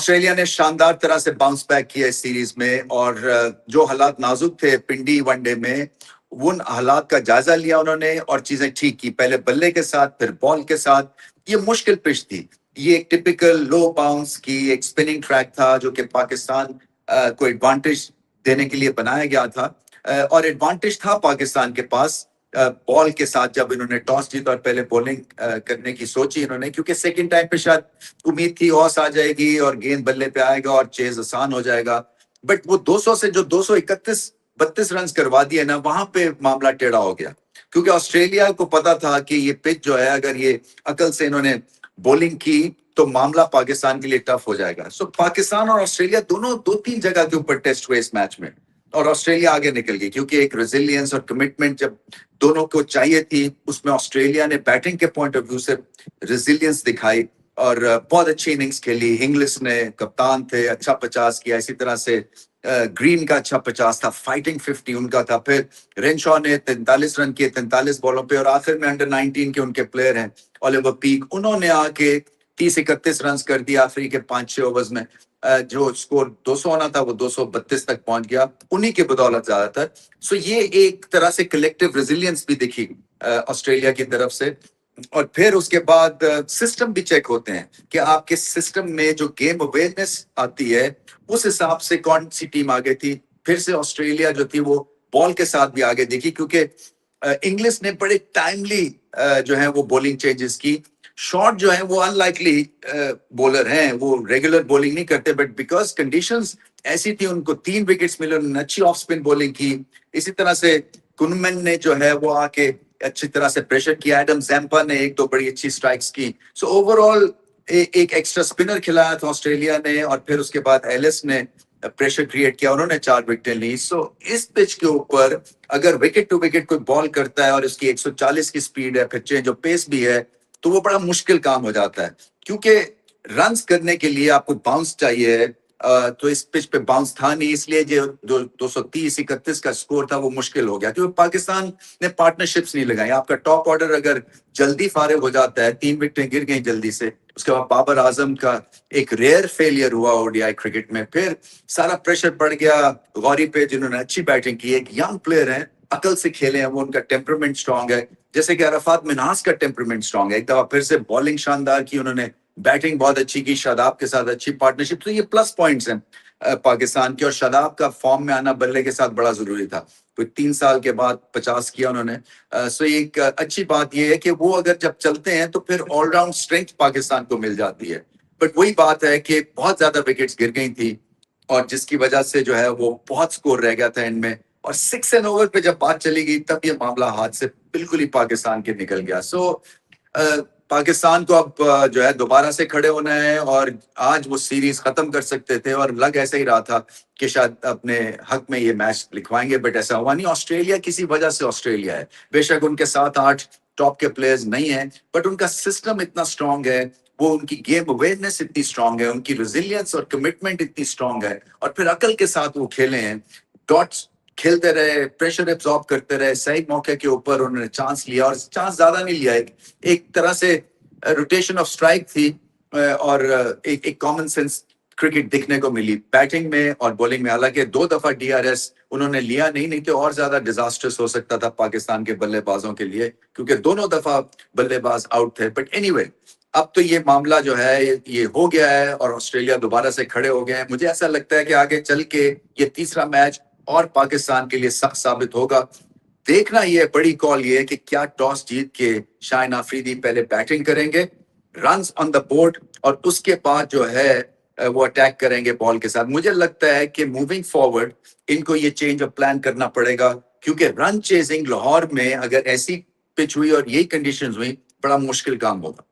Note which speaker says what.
Speaker 1: Australia نے شاندار طرح سے باؤنس بیک کیا اس سیریز میں، اور جو حالات نازک تھے پنڈی ون ڈے میں، ان حالات کا جائزہ لیا انہوں نے اور چیزیں ٹھیک کی، پہلے بلے کے ساتھ پھر بال کے ساتھ۔ یہ مشکل پچ تھی، یہ ایک ٹپیکل لو باؤنس کی ایک سپننگ ٹریک تھا جو کہ پاکستان کو ایڈوانٹیج دینے کے لیے بنایا گیا تھا، اور ایڈوانٹیج تھا پاکستان کے پاس بال کے ساتھ جب انہوں نے ٹاس جیتا اور پہلے بولنگ کرنے کی سوچی انہوں نے، کیونکہ سیکنڈ ٹائم پہ شاید امید تھی آس آ جائے گی اور گیند بلے پہ آئے گا اور چیز آسان ہو جائے گا، بٹ وہ 200 سے جو 231-32 رنز کروا دیے نا، وہاں پہ معاملہ ٹیڑھا ہو گیا، کیونکہ آسٹریلیا کو پتا تھا کہ یہ پچ جو ہے اگر یہ عقل سے انہوں نے بولنگ کی تو معاملہ پاکستان کے لیے ٹف ہو جائے گا۔ سو پاکستان اور آسٹریلیا دونوں 2-3 جگہ کے اوپر ٹیسٹ ہوئے اس میچ میں، اور آسٹریلیا آگے نکل گئی کیونکہ ایک ریزیلینس اور کمٹمنٹ جب دونوں کو چاہیے تھی، اس میں آسٹریلیا نے بیٹنگ کے پوائنٹ آف ویو سے ریزیلینس دکھائی اور بہت اچھی اننگز کھیلی۔ انگلش نے کپتان تھے، اچھا 50 کیا، اسی طرح سے گرین کا اچھا 50 تھا، فائٹنگ 50 ان کا تھا، پھر رینشا نے 43 رن کیے 43 بالوں پہ، اور آخر میں انڈر 19 کے ان کے پلیئر ہیں اولیور پیک، انہوں نے آ کے 30-31 رنز کر دیا آخری کے 5-6 اوورز میں، جو سکور 200 ہونا تھا وہ 232 تک پہنچ گیا انہی کے بدولت زیادہ تر۔ سو یہ ایک طرح سے کلیکٹیو ریزیلینس بھی دکھی آسٹریلیا کی طرف سے، اور پھر اس کے بعد سسٹم بھی چیک ہوتے ہیں کہ آپ کے سسٹم میں جو گیم اویئرنس آتی ہے اس حساب سے کون سی ٹیم آگے تھی۔ پھر سے آسٹریلیا جو تھی وہ بال کے ساتھ بھی آگے دیکھی، کیونکہ انگلش نے بڑے ٹائملی جو ہے وہ بولنگ چینجز کی۔ شارٹ جو ہے وہ ان لائکلی بولر ہیں، وہ ریگولر بولنگ نہیں کرتے، بٹ بیکاز کنڈیشنز ایسی تھی، ان کو 3 وکٹس ملے، انہوں نے اچھی آف سپن بولنگ کی۔ اسی طرح سے کنمن نے جو ہے وہ آ کے اچھی طرح سے پریشر کیا، ایڈم زیمپا نے 1-2 بڑی اچھی سٹرائکس کی۔ سو اوور آل ایک ایکسٹرا سپنر کھلایا تھا آسٹریلیا نے، اور پھر اس کے بعد ایلس نے پریشر کریٹ کیا، انہوں نے 4 وکٹیں لی۔ سو اس پچ کے اوپر اگر وکٹ ٹو وکٹ کوئی بال کرتا ہے اور اس کی 140 کی سپیڈ ہے، پھر چینج آف پیس بھی ہے، تو وہ بڑا مشکل کام ہو جاتا ہے، کیونکہ رنز کرنے کے لیے آپ کو باؤنس چاہیے، تو اس پچ پہ باؤنس تھا نہیں، اس لیے جو 230-31 کا سکور تھا وہ مشکل ہو گیا، کیونکہ پاکستان نے پارٹنرشپس نہیں لگائی۔ آپ کا ٹاپ آرڈر اگر جلدی فارغ ہو جاتا ہے، 3 وکٹیں گر گئیں جلدی سے، اس کے بعد بابر اعظم کا ایک ریئر فیلئر ہوا ODI کرکٹ میں، پھر سارا پریشر پڑ گیا غوری پہ جنہوں نے اچھی بیٹنگ کی، ایک ینگ پلیئر ہیں، عقل سے کھیلے ہیں وہ، ان کا ٹیمپرمنٹ سٹرونگ ہے، جیسے کہ عرفات منہاس کا ٹیمپرمنٹ سٹرونگ ہے۔ ایک دفعہ پھر سے بالنگ شاندار کی انہوں نے، بیٹنگ بہت اچھی کی، شاداب کے ساتھ اچھی پارٹنرشپ، تو یہ پلس پوائنٹس ہیں پاکستان کے، اور شاداب کا فارم میں آنا بلے کے ساتھ بڑا ضروری تھا، کوئی 3 سال کے بعد 50 کیا انہوں نے۔ سو ایک اچھی بات یہ ہے کہ وہ اگر جب چلتے ہیں تو پھر آل راؤنڈ اسٹرینتھ پاکستان کو مل جاتی ہے، بٹ وہی بات ہے کہ بہت زیادہ وکٹس گر گئی تھی، اور جس کی وجہ سے جو ہے وہ بہت سکور رہ گیا تھا ان میں، اور 6 این اوور پہ جب بات چلی گئی تب یہ معاملہ ہاتھ سے بالکل ہی پاکستان کے نکل گیا۔ سو پاکستان کو اب جو ہے دوبارہ سے کھڑے ہونا ہے، اور آج وہ سیریز ختم کر سکتے تھے، اور لگ ایسا ہی رہا تھا کہ شاید اپنے حق میں یہ میچ لکھوائیں گے، بٹ ایسا ہوا نہیں۔ آسٹریلیا کسی وجہ سے آسٹریلیا ہے، بے شک ان کے 7-8 ٹاپ کے پلیئرز نہیں ہیں، بٹ ان کا سسٹم اتنا سٹرونگ ہے، وہ ان کی گیم اویئرنس اتنی سٹرونگ ہے، ان کی ریزیلینس اور کمٹمنٹ اتنی سٹرونگ ہے، اور پھر عقل کے ساتھ وہ کھیلے ہیں، ڈاٹس کھیلتے رہے، پریشر ایبزارب کرتے رہے، صحیح موقع کے اوپر انہوں نے چانس لیا، اور چانس زیادہ نہیں لیا، ایک طرح سے روٹیشن آف سٹرائک تھی، اور ایک کامن سینس کرکٹ دیکھنے کو ملی بیٹنگ میں اور بولنگ میں۔ حالانکہ 2 دفعہ DRS انہوں نے لیا نہیں تو اور زیادہ ڈیزاسٹرس ہو سکتا تھا پاکستان کے بلے بازوں کے لیے، کیونکہ دونوں دفعہ بلے باز آؤٹ تھے۔ بٹ اینی وے، اب تو یہ معاملہ جو ہے یہ ہو گیا ہے، اور آسٹریلیا دوبارہ سے کھڑے ہو گئے ہیں۔ مجھے ایسا لگتا ہے کہ آگے چل کے یہ تیسرا میچ اور پاکستان کے لیے سخت ثابت ہوگا۔ دیکھنا یہ بڑی کال یہ ہے کہ کیا ٹاس جیت کے شاہین آفریدی پہلے بیٹنگ کریں گے، رنز آن دا بورڈ، اور اس کے بعد جو ہے وہ اٹیک کریں گے بال کے ساتھ۔ مجھے لگتا ہے کہ موونگ فارورڈ ان کو یہ چینج آف پلان کرنا پڑے گا، کیونکہ رن چیزنگ لاہور میں اگر ایسی پچ ہوئی اور یہی کنڈیشنز ہوئی، بڑا مشکل کام ہوگا۔